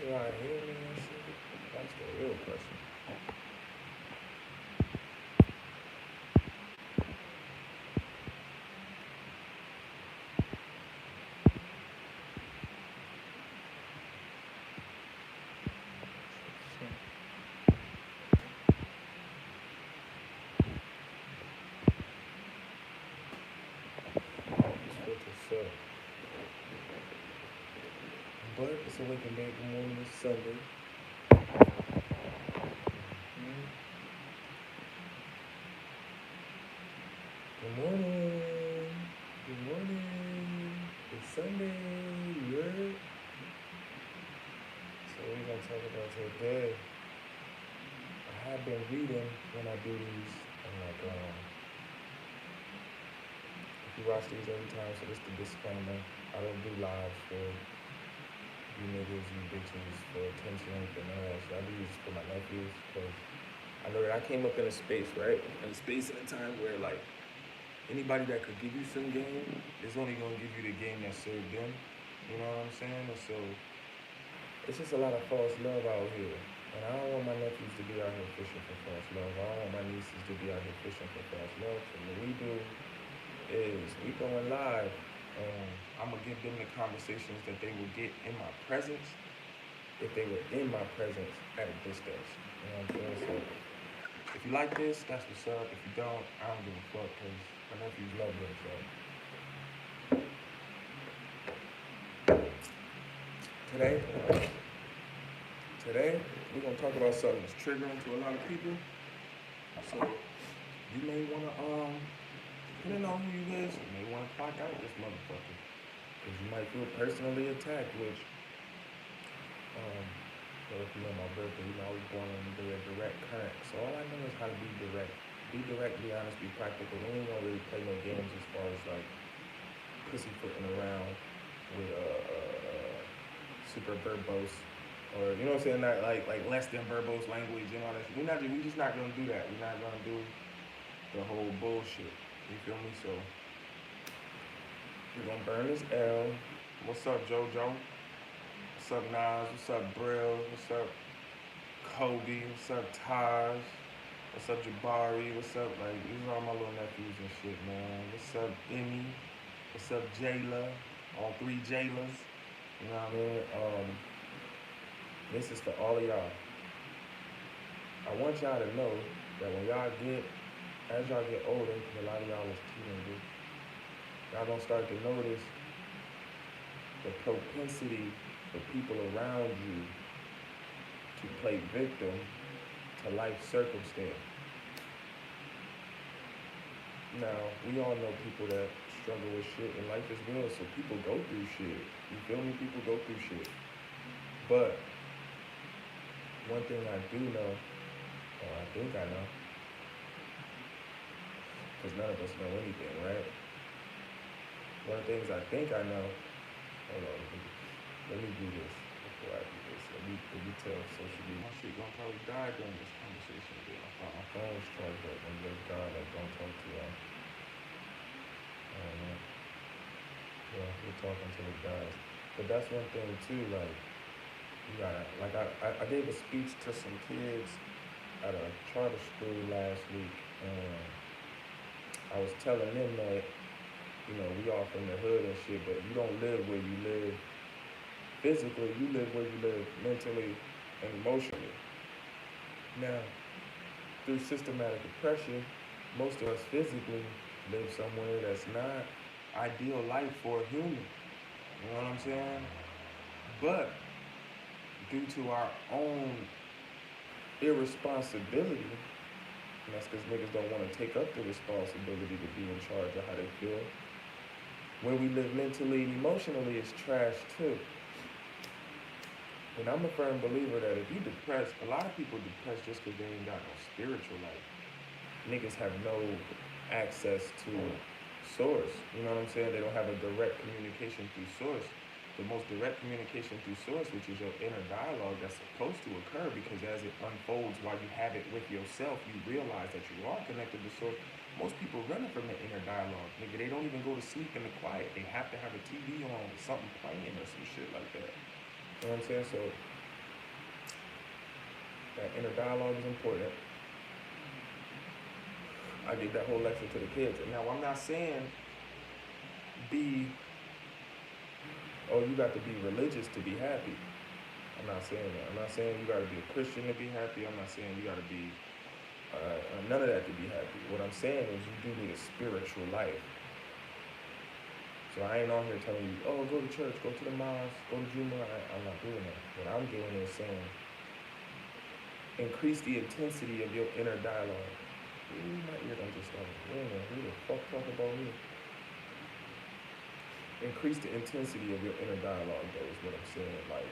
You out here, man? Shit. That's the real question. That's what this up. But it's a waking day. Good morning. It's Sunday. Mm. Good morning. Good morning. It's Sunday. You heard? So we're gonna talk about today. I have been reading when I do these. I'm like, if you watch these every time, so this the disclaimer. I don't do lives for you niggas, you bitches, for attention, for none of that shit. I do this for my nephews, because I know that I came up in a space, right? In a space and a time where, like, anybody that could give you some game is only gonna give you the game that served them. You know what I'm saying? And so it's just a lot of false love out here. And I don't want my nephews to be out here fishing for false love. I don't want my nieces to be out here fishing for false love. So what we do is we going live, and I'm gonna give them the conversations that they would get in my presence if they were in my presence at a distance. You know what I'm saying? So if you like this, that's what's up. If you don't, I don't give a fuck, because my nephews love them. So today, today we're gonna talk about something that's triggering to a lot of people. So you may wanna depending on who you is, you may wanna clock out this motherfucker, because you might feel personally attacked. Which so if you know my birthday, you know I was born on the day of direct current. So all I know is how to be direct. Be direct, be honest, be practical. We ain't gonna really play no games as far as like pussyfooting around with super verbose, or you know what I'm saying, not like less than verbose language and all that. We just not gonna do that. We're not gonna do the whole bullshit. You feel me? So we're gonna burn this L. What's up, JoJo? What's up, Nas? What's up, Brill? What's up, Kobe? What's up, Taj? What's up, Jabari? What's up? Like, these are all my little nephews and shit, man. What's up, Emmy? What's up, Jayla? All three Jaylas. You know what I mean? This is for all of y'all. I want y'all to know that when y'all get, as y'all get older, because a lot of y'all is teenagers, y'all gonna start to notice the propensity for people around you to play victim to life circumstance. Now, we all know people that struggle with shit in life as well, so people go through shit. You feel me? People go through shit. But one thing I do know, or I think I know, because none of us know anything, right? One of the things I think I know, hold on, let me do this before I do this. Let me tell social media. My shit gonna probably die during this conversation again. My phone's charged up, and there's God that don't talk to y'all. I don't know. Yeah, we're talking to the guys. But that's one thing too, like, you gotta, like, I gave a speech to some kids at a charter school last week, and I was telling them that, you know, we all from the hood and shit, but you don't live where you live physically, you live where you live mentally and emotionally. Now, through systematic oppression, most of us physically live somewhere that's not ideal life for a human. You know what I'm saying? But due to our own irresponsibility, and that's because niggas don't want to take up the responsibility to be in charge of how they feel. When we live mentally and emotionally, it's trash too. And I'm a firm believer that if you depressed, a lot of people depressed just because they ain't got no spiritual life. Niggas have no access to source. You know what I'm saying? They don't have a direct communication through source. The most direct communication through source, which is your inner dialogue, that's supposed to occur, because as it unfolds while you have it with yourself, you realize that you are connected to source. Most people running from the inner dialogue. Nigga, they don't even go to sleep in the quiet. They have to have a TV on with something playing or some shit like that. You know what I'm saying? So That inner dialogue is important. I give that whole lecture to the kids. And now I'm not saying be, oh, you got to be religious to be happy. I'm not saying that. I'm not saying you got to be a Christian to be happy. I'm not saying you got to be none of that to be happy. What I'm saying is you do need a spiritual life. So I ain't on here telling you, oh, go to church, go to the mosque, go to Juma. I'm not doing that. What I'm doing is saying, increase the intensity of your inner dialogue. Ooh, my ear done just started ringing. Who the fuck talk about me? Increase the intensity of your inner dialogue, though, is what I'm saying. Like,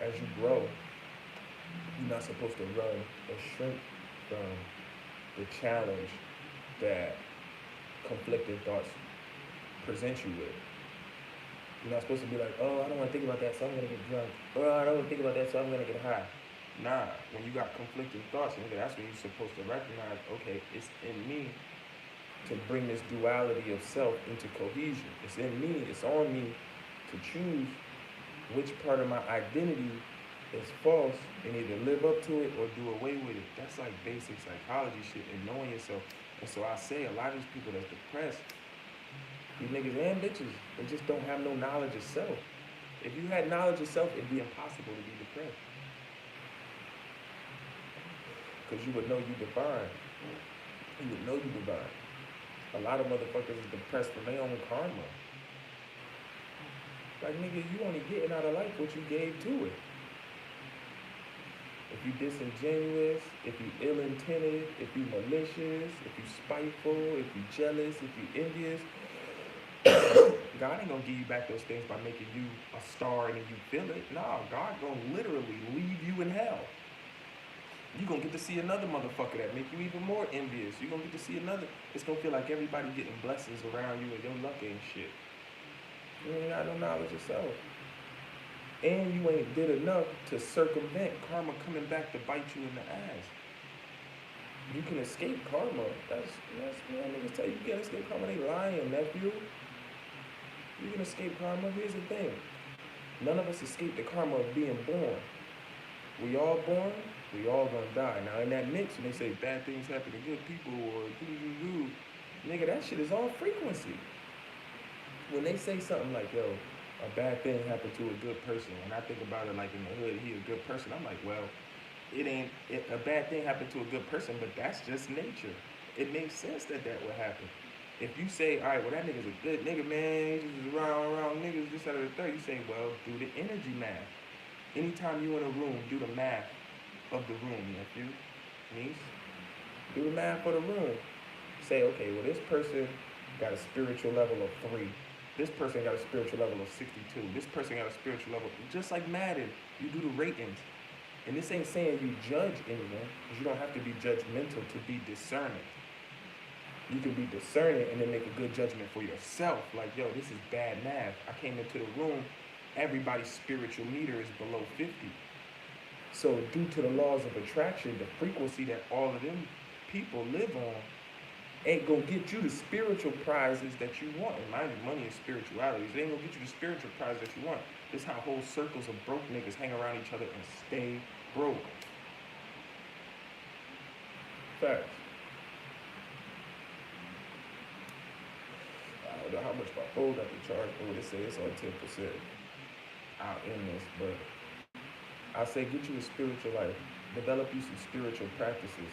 as you grow, you're not supposed to run or shrink from the challenge that conflicting thoughts present you with. You're not supposed to be like, oh, I don't want to think about that, so I'm going to get drunk. Oh, I don't want to think about that, so I'm going to get high. Nah, when you got conflicting thoughts, nigga, that's when you're supposed to recognize, okay, it's in me to bring this duality of self into cohesion. It's in me, it's on me to choose which part of my identity is false and either live up to it or do away with it. That's like basic psychology shit and knowing yourself. And so I say a lot of these people that's depressed, these niggas and bitches, they just don't have no knowledge of self. If you had knowledge of self, it'd be impossible to be depressed. Because you would know you divine. You would know you divine. A lot of motherfuckers is depressed from their own karma. Like, nigga, you only getting out of life what you gave to it. If you disingenuous, if you ill-intended, if you malicious, if you spiteful, if you jealous, if you envious, God ain't gonna give you back those things by making you a star and then you feel it. Nah, God gonna literally leave you in hell. You gonna get to see another motherfucker that make you even more envious. You gonna get to see another. It's gonna feel like everybody getting blessings around you and your luck ain't shit. You ain't got no knowledge of self. And you ain't did enough to circumvent karma coming back to bite you in the ass. You can escape karma. That's man, niggas tell you can't escape karma. They lying, nephew. You can escape karma. Here's the thing. None of us escape the karma of being born. We all born, we all gonna die. Now in that mix, when they say bad things happen to good people or do, nigga, that shit is all frequency. When they say something like, yo, a bad thing happened to a good person, and I think about it like in the hood, he a good person, I'm like, well, a bad thing happened to a good person, but that's just nature. It makes sense that would happen. If you say, all right, well, that nigga's a good nigga, man, he just around niggas, this, out of the third, you say, well, do the energy math. Anytime you in a room, do the math of the room, nephew, niece. Do the math for the room. Say, okay, well, this person got a spiritual level of 3. This person got a spiritual level of 62. This person got a spiritual level, just like Madden, you do the ratings. And this ain't saying you judge anyone, because you don't have to be judgmental to be discerning. You can be discerning and then make a good judgment for yourself. Like, yo, this is bad math. I came into the room, everybody's spiritual meter is below 50. So due to the laws of attraction, the frequency that all of them people live on ain't gonna get you the spiritual prizes that you want. And mind you, money is spirituality. They ain't gonna get you the spiritual prize that you want. This is how whole circles of broke niggas hang around each other and stay broke. Facts. I don't know how much my phone got to charge, but they say it's on 10%. I'll end this, but I say get you a spiritual life. Develop you some spiritual practices.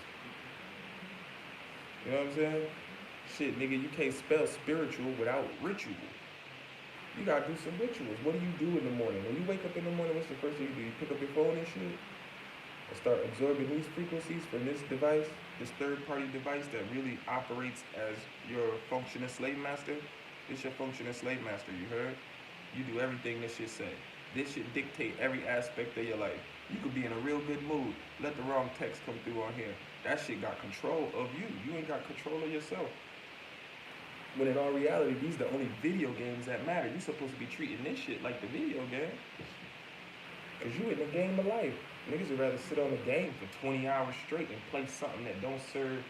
You know what I'm saying? Shit, nigga, you can't spell spiritual without ritual. You gotta do some rituals. What do you do in the morning? When you wake up in the morning, what's the first thing you do? You pick up your phone and shit? And start absorbing these frequencies from this device, this third-party device that really operates as your functioning slave master. This your functioning slave master, you heard? You do everything this shit say. This shit dictate every aspect of your life. You could be in a real good mood. Let the wrong text come through on here. That shit got control of you. You ain't got control of yourself. When in all reality, these are the only video games that matter. You supposed to be treating this shit like the video game. Because you in the game of life. Niggas would rather sit on the game for 20 hours straight and play something that don't serve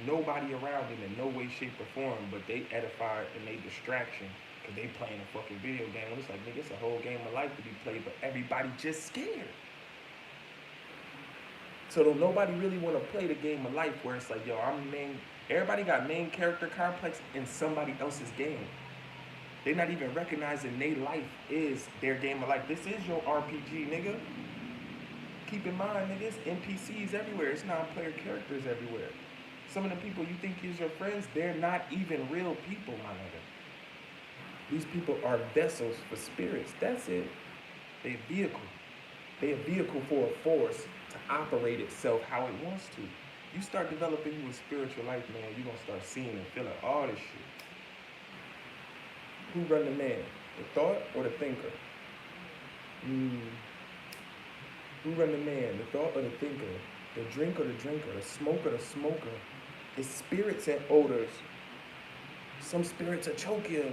nobody around them in no way, shape, or form, but they edify and they distraction. Because they playing a fucking video game. When it's like, nigga, it's a whole game of life to be played, but everybody just scared. So don't nobody really want to play the game of life where it's like, yo, I'm main. Everybody got main character complex in somebody else's game. They're not even recognizing their life is their game of life. This is your RPG, nigga. Keep in mind, nigga, it's NPCs everywhere. It's non-player characters everywhere. Some of the people you think is your friends, they're not even real people, my nigga. These people are vessels for spirits. That's it. They're a vehicle. They're a vehicle for a force to operate itself how it wants to. You start developing your spiritual life, man, you're gonna start seeing and feeling all this shit. Who run the man? The thought or the thinker? Who run the man? The thought or the thinker? The drink or the drinker? The smoke or the smoker? It's spirits and odors. Some spirits will choke you.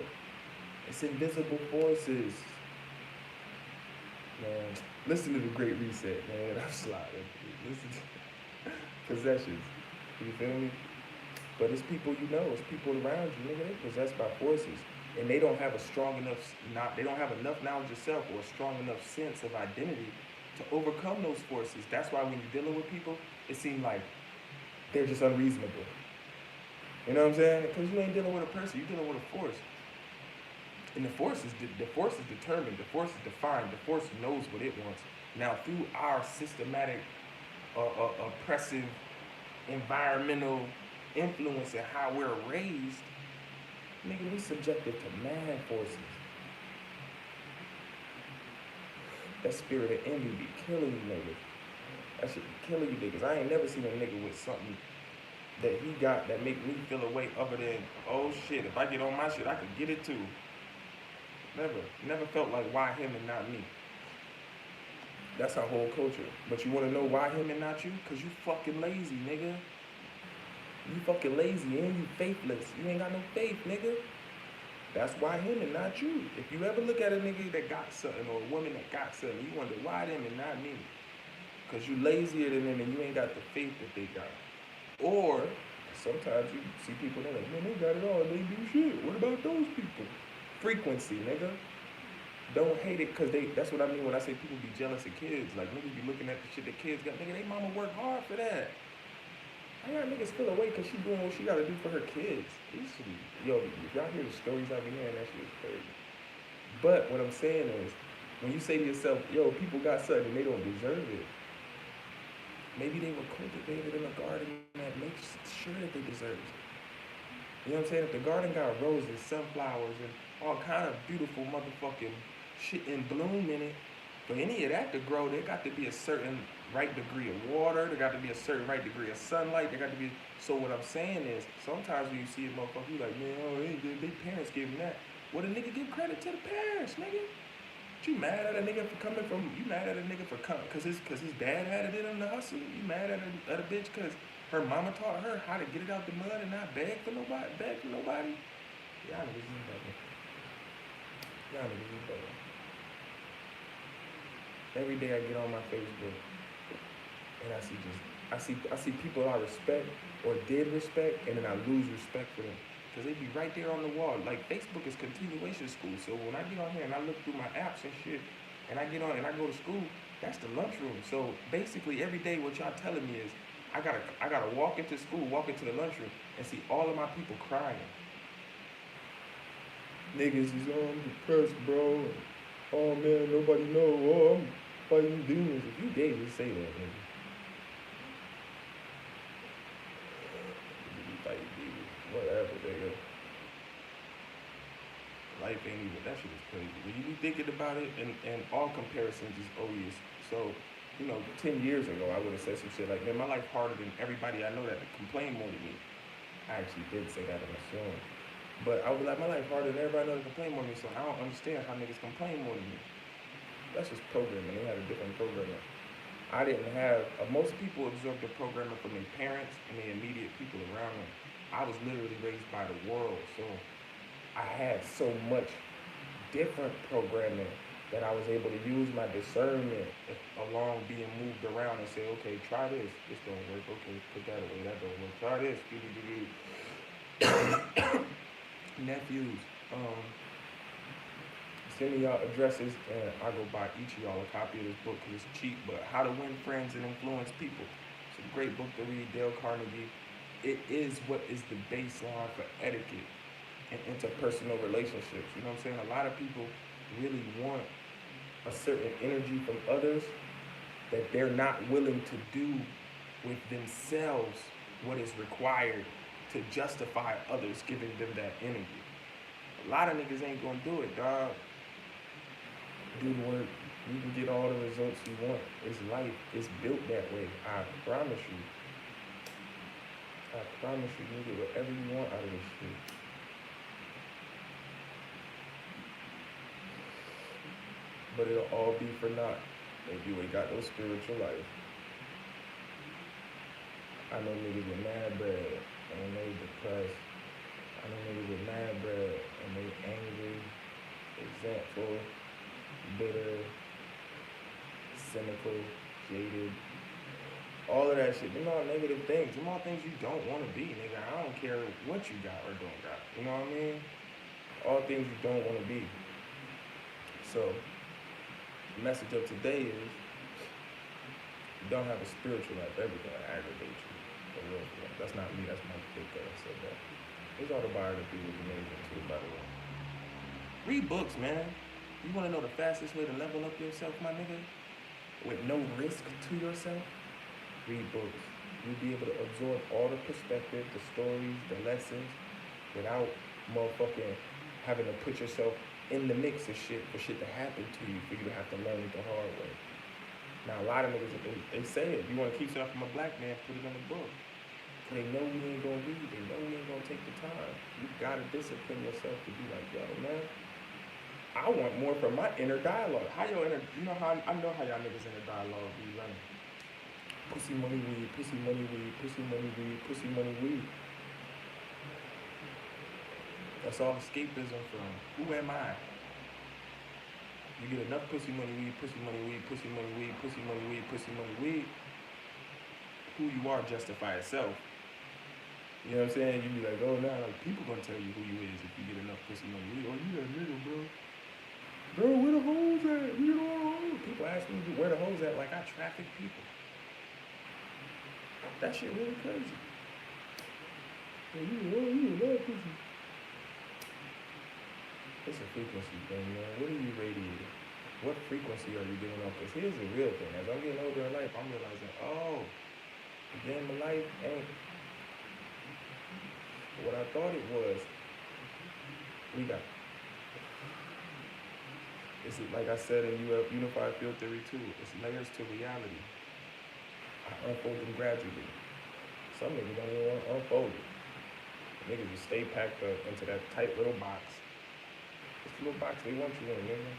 It's invisible forces. Man, listen to the Great Reset, man. I'm sliding. Listen to possessions. You feel me? But it's people you know. It's people around you, nigga. They possessed by forces. And they don't have a strong enough, they don't have enough knowledge of self or a strong enough sense of identity to overcome those forces. That's why when you're dealing with people, it seems like they're just unreasonable. You know what I'm saying? Because you ain't dealing with a person, you're dealing with a force. And the force is determined, the force is defined, the force knows what it wants. Now, through our systematic, oppressive, environmental influence and how we're raised, nigga, we subjected to mad forces. That spirit of envy be killing you niggas. That shit be killing you niggas. I ain't never seen a nigga with something that he got that make me feel a way other than, oh shit, if I get on my shit, I could get it too. Never felt like why him and not me. That's our whole culture. But you wanna know why him and not you? Cause you fucking lazy, nigga. You fucking lazy and you faithless. You ain't got no faith, nigga. That's why him and not you. If you ever look at a nigga that got something or a woman that got something, you wonder why them and not me. Cause you lazier than them and you ain't got the faith that they got. Or sometimes you see people that are like, man, they got it all, they do shit. What about those people? Frequency, nigga. Don't hate it, cause that's what I mean when I say people be jealous of kids. Like niggas be looking at the shit that kids got. Nigga, they mama work hard for that. I got niggas feel away cause she doing what she gotta do for her kids. Yo, if y'all hear the stories I be hearing, that shit is crazy. But what I'm saying is, when you say to yourself, yo, people got something and they don't deserve it, maybe they were cultivated in a garden that makes sure that they deserve it. You know what I'm saying? If the garden got roses, sunflowers, and all kind of beautiful motherfucking shit in bloom in it, for any of that to grow, there got to be a certain right degree of water. There got to be a certain right degree of sunlight. There got to be. So what I'm saying is, sometimes when you see a motherfucker, you like, man, oh, they parents give him that. Well, the nigga give credit to the parents, nigga. You mad at a nigga for coming from? You mad at a nigga for coming? Cause his dad had it in the hustle. You mad at a bitch cause her mama taught her how to get it out the mud and not beg for nobody. Y'all niggas is better. Y'all niggas is better. Every day I get on my Facebook and I see people I respect or did respect, and then I lose respect for them. Cause they be right there on the wall. Like Facebook is continuation school. So when I get on here and I look through my apps and shit, and I get on and I go to school, that's the lunchroom. So basically every day what y'all telling me is I gotta walk into school, walk into the lunchroom, and see all of my people crying. Niggas is depressed, bro. Oh man, nobody know. Oh, I'm fighting demons. If you gay, just say that, nigga. You fighting demons, whatever, nigga. Life ain't even, that shit is crazy. When you be thinking about it, and all comparisons is odious. So, 10 years ago, I would have said some shit like, man, my life harder than everybody I know that complain more than me. I actually did say that in a song. But I was like, my life harder than everybody I know that complain more than me, so I don't understand how niggas complain more than me. That's just programming. They had a different programming. I didn't have, most people absorb the programming from their parents and their immediate people around them. I was literally raised by the world, so I had so much different programming that I was able to use my discernment along being moved around and say, okay, try this. This don't work. Okay, put that away. That don't work. Try this. Nephews, send me y'all addresses and I go buy each of y'all a copy of this book because it's cheap. But How to Win Friends and Influence People. great book to read, Dale Carnegie. It is what is the baseline for etiquette and interpersonal relationships. You know what I'm saying? A lot of people really want a certain energy from others that they're not willing to do with themselves what is required to justify others giving them that energy. A lot of niggas ain't gonna do it, dog. Do the work. You can get all the results you want. It's life. It's built that way. I promise you. I promise you can get whatever you want out of this shit. But it'll all be for naught if you ain't got no spiritual life. I know niggas with mad bread and they depressed. I know niggas with mad bread and they angry, resentful, bitter, cynical, jaded. All of that shit. Them all negative things. Them all things you don't want to be, nigga. I don't care what you got or don't got. You know what I mean? All things you don't want to be. So, the message of today is you don't have a spiritual life. Everything will aggravate you. That's not me. That's my kid that said that. His autobiography was amazing too, by the way. Read books, man. You want to know the fastest way to level up yourself, my nigga? With no risk to yourself? Read books. You'll be able to absorb all the perspective, the stories, the lessons, without motherfucking having to put yourself in the mix of shit for shit to happen to you, for you to have to learn it the hard way. Now, a lot of niggas, they say it. You want to keep stuff from a black man, put it in a book. They know we ain't gonna read. They know we ain't gonna take the time. You gotta discipline yourself to be like, yo, man, I want more from my inner dialogue. How your inner, you know how, I know how y'all niggas inner dialogue be running. Pussy, money, weed, pussy, money, weed, pussy, money, weed, pussy, money, weed. That's all escapism from, who am I? You get enough pussy, money, weed, pussy, money, weed, pussy, money, weed, pussy, money, weed, pussy, money, weed. Who you are justify itself. You know what I'm saying? You be like, oh, nah, like, people gonna tell you who you is if you get enough pussy, money, weed. Oh, you that nigga, bro. Bro, where the hoes at? We get all the hoes. People ask me where the hoes at, like I traffic people. That shit really crazy. You love pussy. It's a frequency thing, man. What are you radiating? What frequency are you giving off? Because here's the real thing. As I'm getting older in life, I'm realizing, oh, the game of life ain't what I thought it was. We got. It's like I said in Unified Field Theory 2, it's layers to reality. I unfold them gradually. Some niggas don't even want to unfold it. Niggas just stay packed up into that tight little box. This little box they want you in, nigga.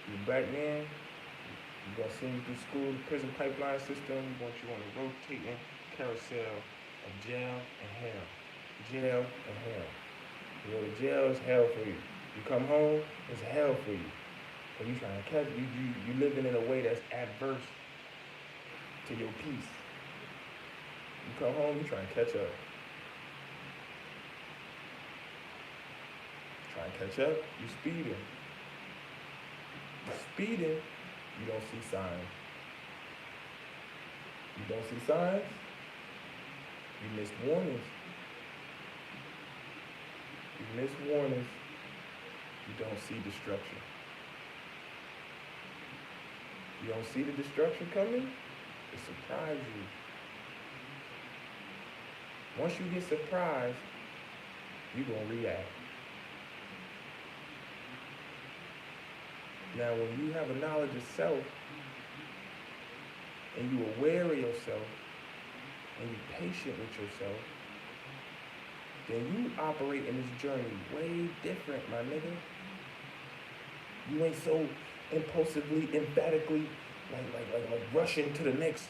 You black man, you gonna send you through school, the prison pipeline system, we want you on a rotating carousel of jail and hell. Jail and hell. You know, the jail is hell for you. You come home, it's hell for you. And you trying to catch you living in a way that's adverse to your peace. You come home, you trying to catch up. Trying to catch up, you speeding. You speeding, you don't see signs. You don't see signs, you miss warnings. You miss warnings, you don't see destruction. You don't see the destruction coming, it surprises you. Once you get surprised, you're going to react. Now, when you have a knowledge of self, and you're aware of yourself, and you're patient with yourself, then you operate in this journey way different, my nigga. You ain't so impulsively, emphatically, like rushing to the next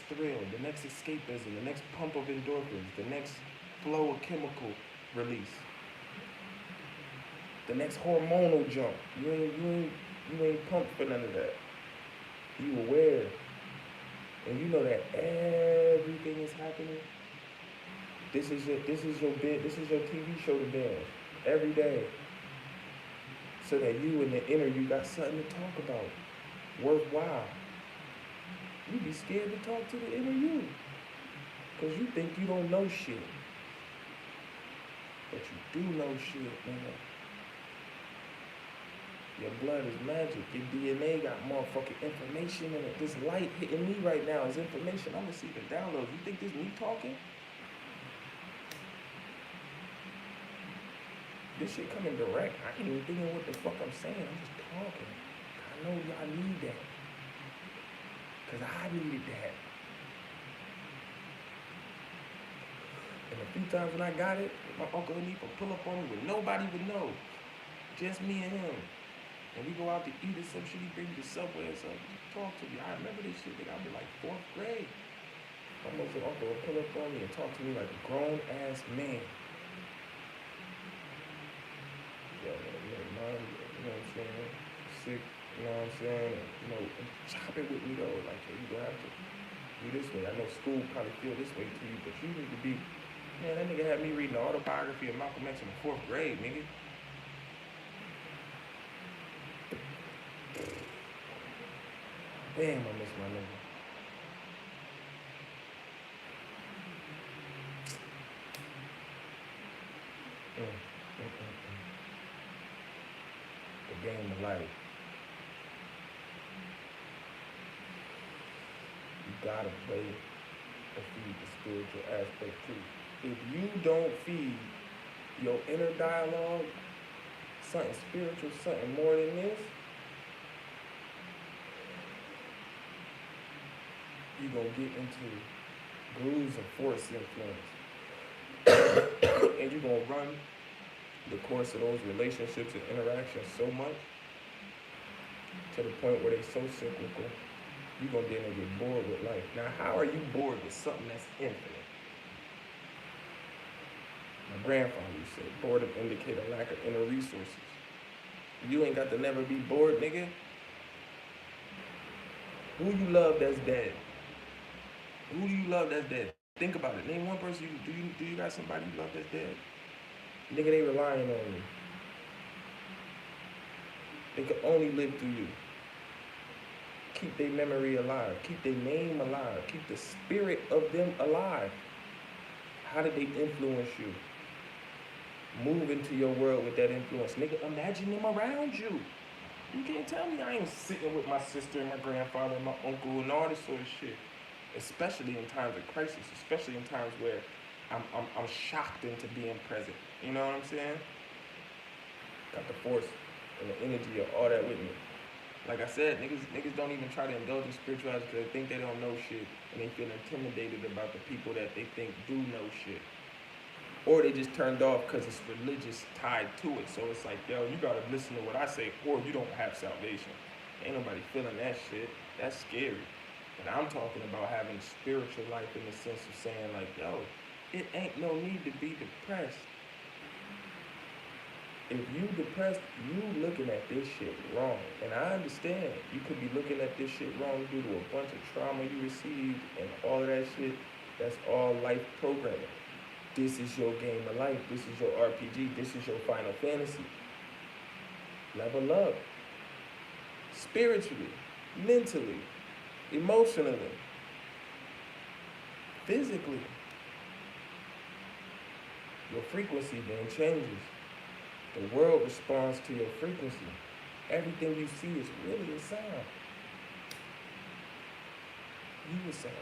thrill, the next escapism, the next pump of endorphins, the next flow of chemical release, the next hormonal jump. You ain't pumped for none of that. You aware, and you know that everything is happening. This is your TV show to binge every day, so that you in the inner you got something to talk about, worthwhile. You be scared to talk to the inner you. Because you think you don't know shit. But you do know shit, man. Your blood is magic. Your DNA got motherfucking information in it. This light hitting me right now is information. I'm receiving downloads. You think this me talking? This shit coming direct. I ain't even thinking what the fuck I'm saying. I'm just talking. I know y'all need that. Because I needed that. And a few times when I got it, my Uncle Hanif would pull up on me when nobody would know. Just me and him. And we go out to eat or some shit, he bring me to Subway or something. Talk to me. I remember this shit, nigga. I was like 4th grade. Almost an uncle would pull up on me and talk to me like a grown ass man. Yo, mom, you know what I'm saying? Sick, you know what I'm saying? And, you know, chop it with me though. Like, hey, you gonna have to do this way. I know school probably feel this way to you, but you need to be. Man, that nigga had me reading the autobiography of Malcolm X in the 4th grade, nigga. Damn, I miss my nigga. The game of life. You gotta play and feed the spiritual aspect too. If you don't feed your inner dialogue, something spiritual, something more than this, you're gonna get into grooves of force influence. And you're gonna run the course of those relationships and interactions so much to the point where they're so cyclical, you're gonna then get bored with life. Now, how are you bored with something that's infinite? My grandfather used to say, boredom indicate a lack of inner resources. You ain't got to never be bored, nigga. Who you love that's dead? Who do you love that's dead? Think about it. Name one person do you got somebody you love that's dead? Nigga, they relying on you. They can only live through you. Keep their memory alive. Keep their name alive. Keep the spirit of them alive. How did they influence you? Move into your world with that influence. Nigga, imagine them around you. You can't tell me I ain't sitting with my sister and my grandfather and my uncle and all this sort of shit. Especially in times of crisis. Especially in times where I'm shocked into being present. You know what I'm saying? Got the force and the energy of all that with me. Like I said, niggas don't even try to indulge in spirituality because they think they don't know shit and they feel intimidated about the people that they think do know shit. Or they just turned off because it's religious tied to it. So it's like, yo, you gotta listen to what I say or you don't have salvation. Ain't nobody feeling that shit. That's scary. But I'm talking about having spiritual life in the sense of saying like, yo, it ain't no need to be depressed. If you depressed, you looking at this shit wrong. And I understand you could be looking at this shit wrong due to a bunch of trauma you received and all of that shit. That's all life programming. This is your game of life. This is your RPG. This is your Final Fantasy. Level up. Spiritually, mentally, emotionally, physically. Your frequency then changes. The world responds to your frequency. Everything you see is really a sound. You a sound.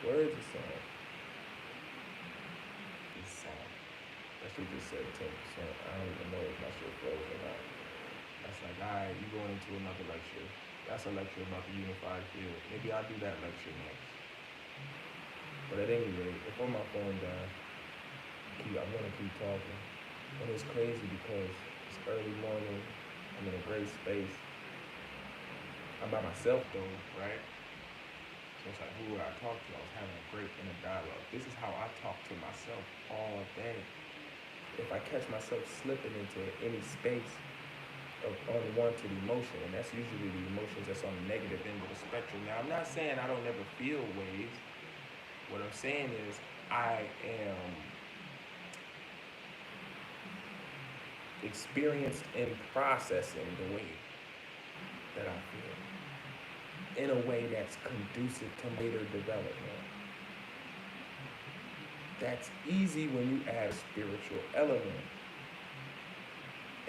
Words a sound. It's sound. That shit just said 10%. I don't even know if my shit froze or not. That's like, alright, you going into another lecture. That's a lecture about the unified field. Maybe I'll do that lecture next. But at any rate, before my phone dies, I'm gonna keep talking. And it's crazy because it's early morning, I'm in a great space. I'm by myself though, right? So it's like, who would I talk to? I was having a great inner dialogue. This is how I talk to myself all day. If I catch myself slipping into any space of unwanted emotion, and that's usually the emotions that's on the negative end of the spectrum. Now, I'm not saying I don't ever feel waves. What I'm saying is I am experienced in processing the way that I feel. in a way that's conducive to later development. That's easy when you add a spiritual element.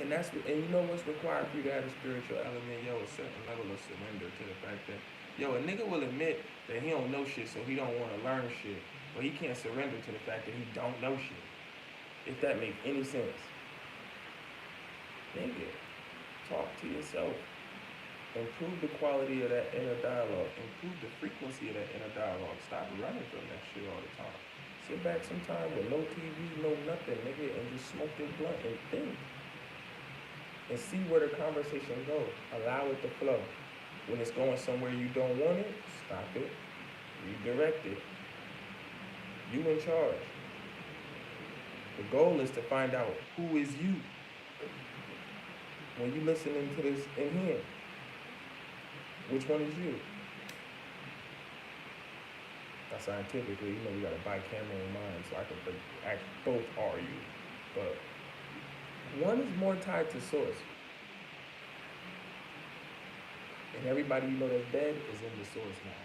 And and you know what's required for you to add a spiritual element, yo, a certain level of surrender to the fact that, yo, a nigga will admit that he don't know shit, so he don't want to learn shit, but he can't surrender to the fact that he don't know shit. If that makes any sense. Nigga, talk to yourself. Improve the quality of that inner dialogue. Improve the frequency of that inner dialogue. Stop running from that shit all the time. Sit back sometime with no TV, no nothing, nigga, and just smoke your blunt and think. And see where the conversation goes. Allow it to flow. When it's going somewhere you don't want it, stop it. Redirect it. You in charge. The goal is to find out who is you when you listening to this in here. Which one is you? Now scientifically, you know, we got a bicameral mind, so I can act both are you. But one is more tied to source. And everybody you know that's dead is in the source now.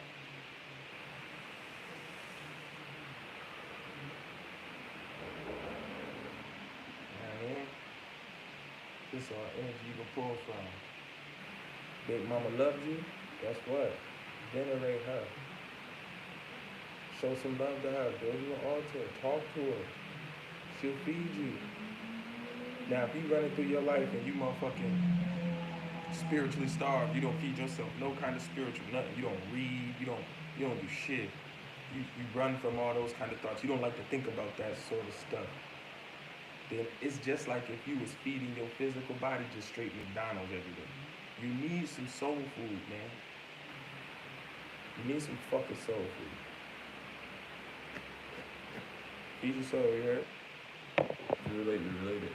This is all energy you can pull from. Big mama loves you, guess what? Venerate her. Show some love to her. Build you an altar. Talk to her. She'll feed you. Now, if you running through your life and you motherfucking spiritually starved, you don't feed yourself no kind of spiritual nothing. You don't read. You don't do shit. You run from all those kind of thoughts. You don't like to think about that sort of stuff. Then it's just like if you was feeding your physical body just straight McDonald's every day. You need some soul food, man. You need some fucking soul food. Feed your soul, you heard? You related.